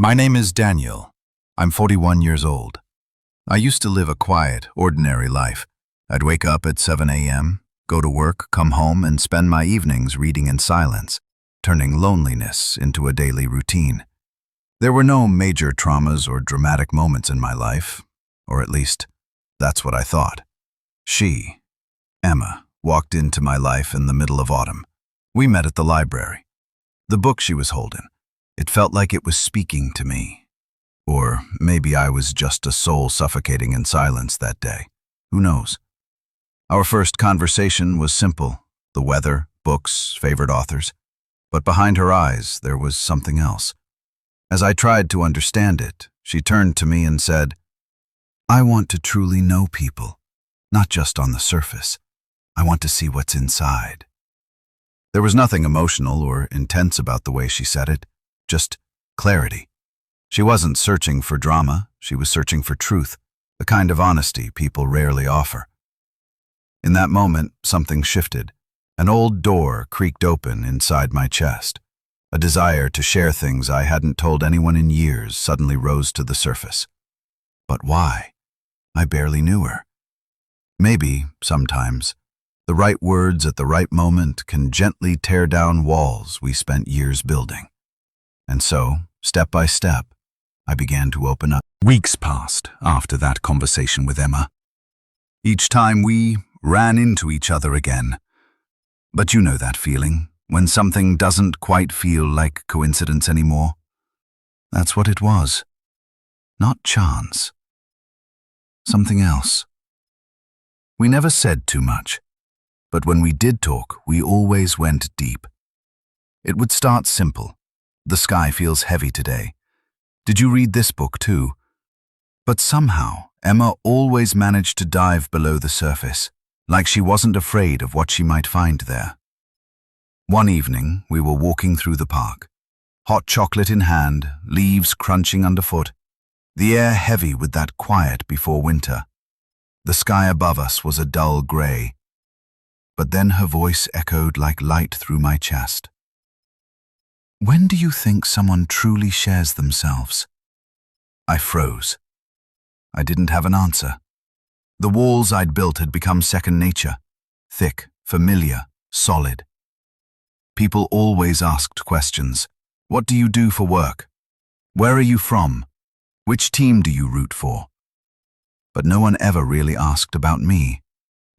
My name is Daniel. I'm 41 years old. I used to live a quiet, ordinary life. I'd wake up at 7 a.m., go to work, come home, and spend my evenings reading in silence, turning loneliness into a daily routine. There were no major traumas or dramatic moments in my life, or at least, that's what I thought. She, Emma, walked into my life in the middle of autumn. We met at the library. The book she was holding, it felt like it was speaking to me. Or maybe I was just a soul suffocating in silence that day. Who knows? Our first conversation was simple: the weather, books, favorite authors. But behind her eyes, there was something else. As I tried to understand it, she turned to me and said, "I want to truly know people, not just on the surface. I want to see what's inside." There was nothing emotional or intense about the way she said it, just clarity. She wasn't searching for drama, she was searching for truth, the kind of honesty people rarely offer. In that moment, something shifted. An old door creaked open inside my chest. A desire to share things I hadn't told anyone in years suddenly rose to the surface. But why? I barely knew her. Maybe, sometimes, the right words at the right moment can gently tear down walls we spent years building. And so, step by step, I began to open up. Weeks passed after that conversation with Emma. Each time we ran into each other again. But you know that feeling, when something doesn't quite feel like coincidence anymore. That's what it was. Not chance. Something else. We never said too much, but when we did talk, we always went deep. It would start simple. The sky feels heavy today. Did you read this book too? But somehow, Emma always managed to dive below the surface, like she wasn't afraid of what she might find there. One evening, we were walking through the park. Hot chocolate in hand, leaves crunching underfoot, the air heavy with that quiet before winter. The sky above us was a dull grey. But then her voice echoed like light through my chest. "When do you think someone truly shares themselves?" I froze. I didn't have an answer. The walls I'd built had become second nature, thick, familiar, solid. People always asked questions. What do you do for work? Where are you from? Which team do you root for? But no one ever really asked about me,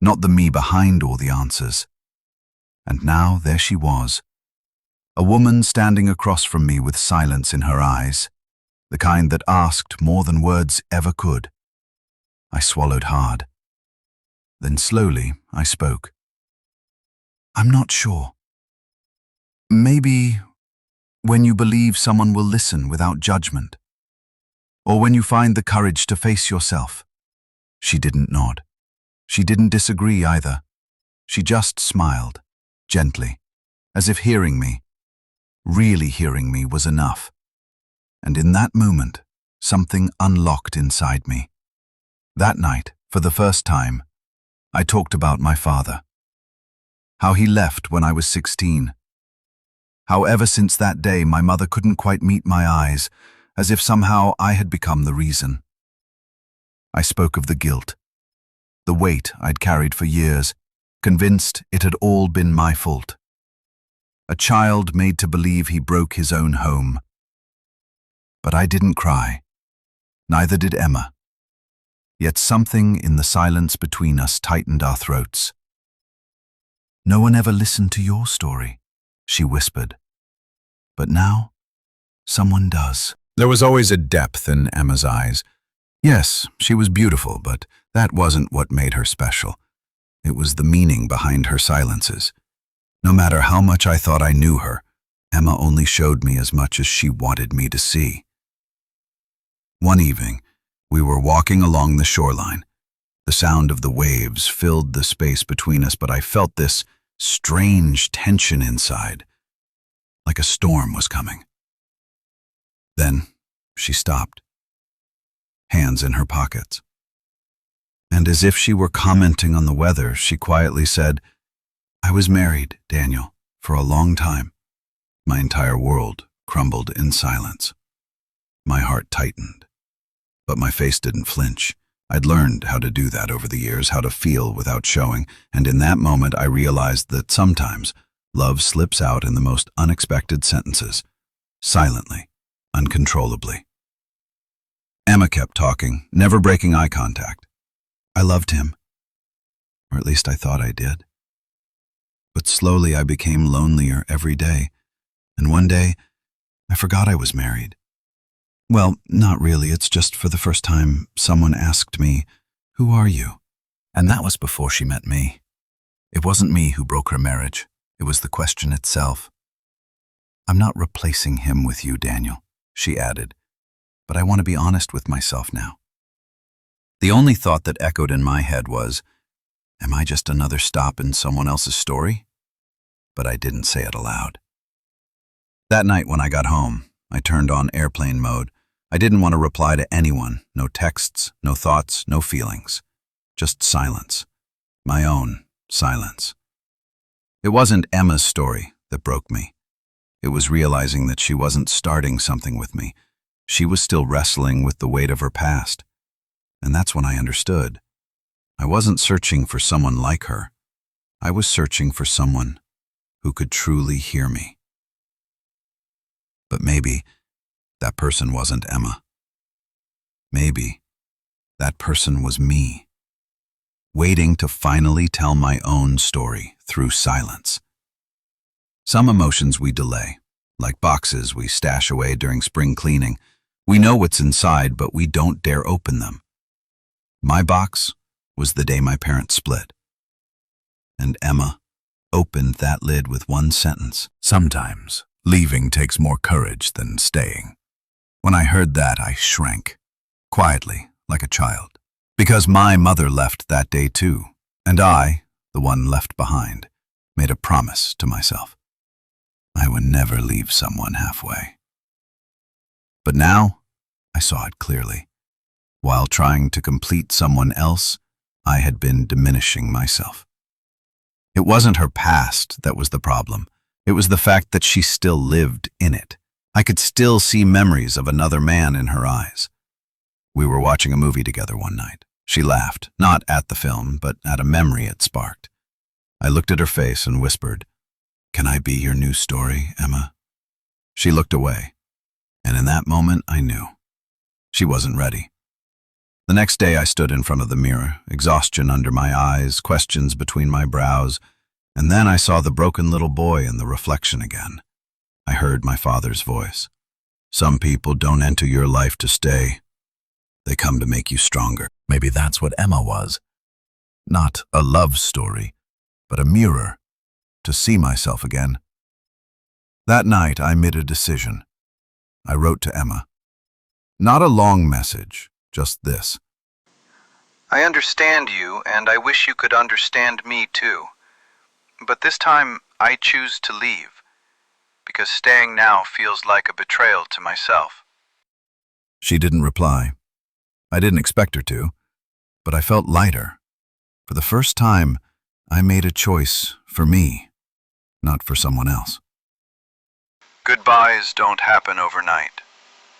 not the me behind all the answers. And now there she was, a woman standing across from me with silence in her eyes, the kind that asked more than words ever could. I swallowed hard. Then slowly I spoke. "I'm not sure. Maybe when you believe someone will listen without judgment, or when you find the courage to face yourself." She didn't nod. She didn't disagree either. She just smiled, gently, as if hearing me, really hearing me, was enough. And in that moment, something unlocked inside me. That night, for the first time, I talked about my father. How he left when I was 16. How ever since that day my mother couldn't quite meet my eyes, as if somehow I had become the reason. I spoke of the guilt, the weight I'd carried for years, convinced it had all been my fault. A child made to believe he broke his own home. But I didn't cry. Neither did Emma. Yet something in the silence between us tightened our throats. "No one ever listened to your story," she whispered. "But now, someone does." There was always a depth in Emma's eyes. Yes, she was beautiful, but that wasn't what made her special. It was the meaning behind her silences. No matter how much I thought I knew her, Emma only showed me as much as she wanted me to see. One evening, we were walking along the shoreline. The sound of the waves filled the space between us, but I felt this strange tension inside, like a storm was coming. Then she stopped, hands in her pockets. And as if she were commenting on the weather, she quietly said, "I was married, Daniel, for a long time." My entire world crumbled in silence. heart tightened. But my face didn't flinch. I'd learned how to do that over the years, how to feel without showing, and in that moment I realized that sometimes love slips out in the most unexpected sentences, silently, uncontrollably. Emma kept talking, never breaking eye contact. I loved him, or at least I thought I did. But slowly I became lonelier every day, and one day I forgot I was married. Well, not really, it's just for the first time someone asked me, "Who are you?" And that was before she met me. It wasn't me who broke her marriage, it was the question itself. "I'm not replacing him with you, Daniel," she added, "but I want to be honest with myself now." The only thought that echoed in my head was, am I just another stop in someone else's story? But I didn't say it aloud. That night when I got home, I turned on airplane mode. I didn't want to reply to anyone, no texts, no thoughts, no feelings. Just silence. My own silence. It wasn't Emma's story that broke me. It was realizing that she wasn't starting something with me. She was still wrestling with the weight of her past. And that's when I understood. I wasn't searching for someone like her. I was searching for someone who could truly hear me. But maybe that person wasn't Emma. Maybe that person was me, waiting to finally tell my own story through silence. Some emotions we delay, like boxes we stash away during spring cleaning. We know what's inside, but we don't dare open them. My box was the day my parents split. And Emma opened that lid with one sentence. "Sometimes leaving takes more courage than staying." When I heard that, I shrank, quietly, like a child. Because my mother left that day too, and I, the one left behind, made a promise to myself. I would never leave someone halfway. But now, I saw it clearly. While trying to complete someone else, I had been diminishing myself. It wasn't her past that was the problem. It was the fact that she still lived in it. I could still see memories of another man in her eyes. We were watching a movie together one night. She laughed, not at the film, but at a memory it sparked. I looked at her face and whispered, "Can I be your new story, Emma?" She looked away, and in that moment I knew. She wasn't ready. The next day I stood in front of the mirror, exhaustion under my eyes, questions between my brows, and then I saw the broken little boy in the reflection again. I heard my father's voice. "Some people don't enter your life to stay. They come to make you stronger." Maybe that's what Emma was. Not a love story, but a mirror to see myself again. That night I made a decision. I wrote to Emma. Not a long message, just this. "I understand you, and I wish you could understand me too. But this time I choose to leave, because staying now feels like a betrayal to myself." She didn't reply. I didn't expect her to, but I felt lighter. For the first time, I made a choice for me, not for someone else. "Goodbyes don't happen overnight.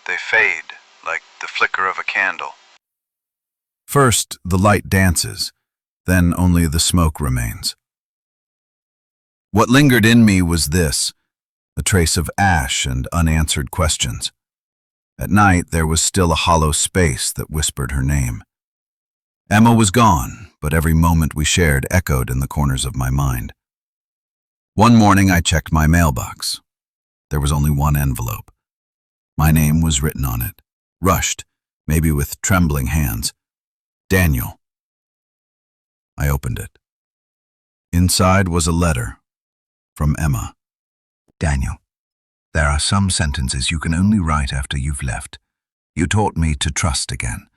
They fade like the flicker of a candle. First, the light dances, then only the smoke remains." What lingered in me was this, a trace of ash and unanswered questions. At night, there was still a hollow space that whispered her name. Emma was gone, but every moment we shared echoed in the corners of my mind. One morning, I checked my mailbox. There was only one envelope. My name was written on it, rushed, maybe with trembling hands. Daniel. I opened it. Inside was a letter from Emma. "Daniel, there are some sentences you can only write after you've left. You taught me to trust again.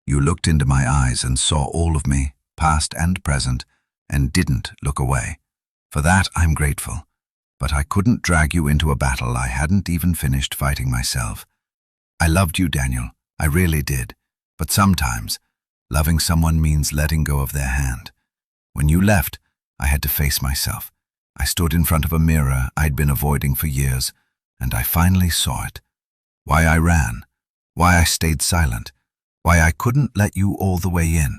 You looked into my eyes and saw all of me, past and present, and didn't look away. For that I'm grateful. But I couldn't drag you into a battle I hadn't even finished fighting myself. I loved you, Daniel. I really did. But sometimes, loving someone means letting go of their hand. When you left, I had to face myself. I stood in front of a mirror I'd been avoiding for years, and I finally saw it. Why I ran, why I stayed silent, why I couldn't let you all the way in.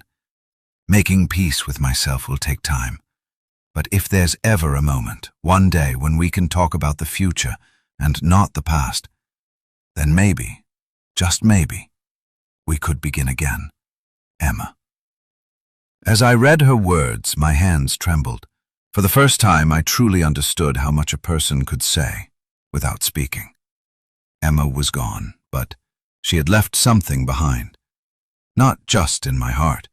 Making peace with myself will take time. But if there's ever a moment, one day when we can talk about the future and not the past, then maybe, just maybe, we could begin again. Emma. As I read her words, my hands trembled. For the first time, I truly understood how much a person could say without speaking. Emma was gone, but she had left something behind. Not just in my heart,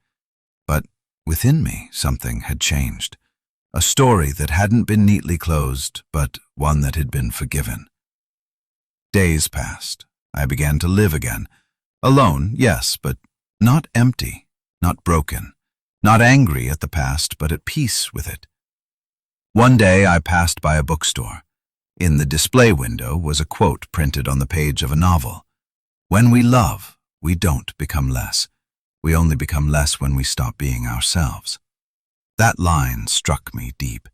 but within me something had changed. A story that hadn't been neatly closed, but one that had been forgiven. Days passed. I began to live again. Alone, yes, but not empty, not broken, not angry at the past, but at peace with it. One day I passed by a bookstore. In the display window was a quote printed on the page of a novel. When we love, we don't become less. We only become less when we stop being ourselves. That line struck me deep.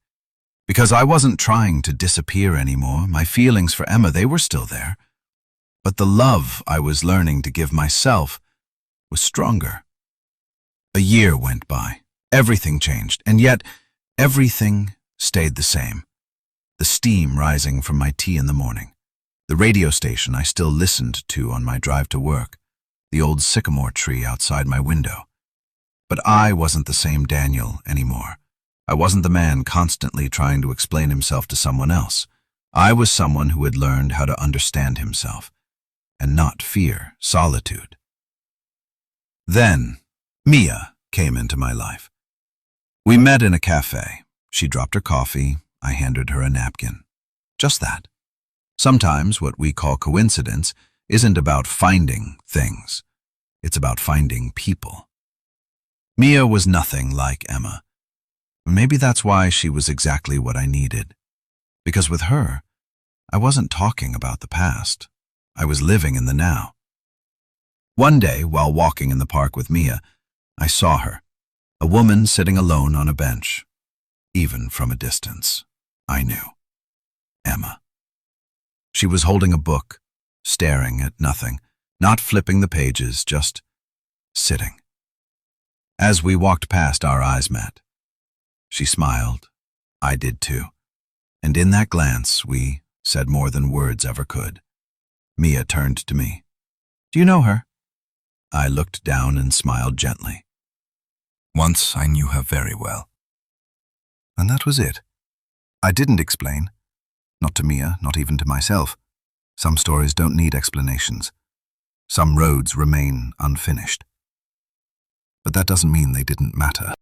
Because I wasn't trying to disappear anymore. My feelings for Emma, they were still there. But the love I was learning to give myself was stronger. A year went by. Everything changed, and yet everything stayed the same. The steam rising from my tea in the morning. The radio station I still listened to on my drive to work. The old sycamore tree outside my window. But I wasn't the same Daniel anymore. I wasn't the man constantly trying to explain himself to someone else. I was someone who had learned how to understand himself and not fear solitude. Then, Mia came into my life. We met in a cafe. She dropped her coffee. I handed her a napkin. Just that. Sometimes what we call coincidence isn't about finding things. It's about finding people. Mia was nothing like Emma. Maybe that's why she was exactly what I needed. Because with her, I wasn't talking about the past. I was living in the now. One day, while walking in the park with Mia, I saw her, a woman sitting alone on a bench. Even from a distance, I knew. Emma. She was holding a book, staring at nothing, not flipping the pages, just sitting. As we walked past, our eyes met. She smiled. I did too. And in that glance, we said more than words ever could. Mia turned to me. Do you know her? I looked down and smiled gently. Once I knew her very well. And that was it. I didn't explain. Not to Mia, not even to myself. Some stories don't need explanations. Some roads remain unfinished. But that doesn't mean they didn't matter.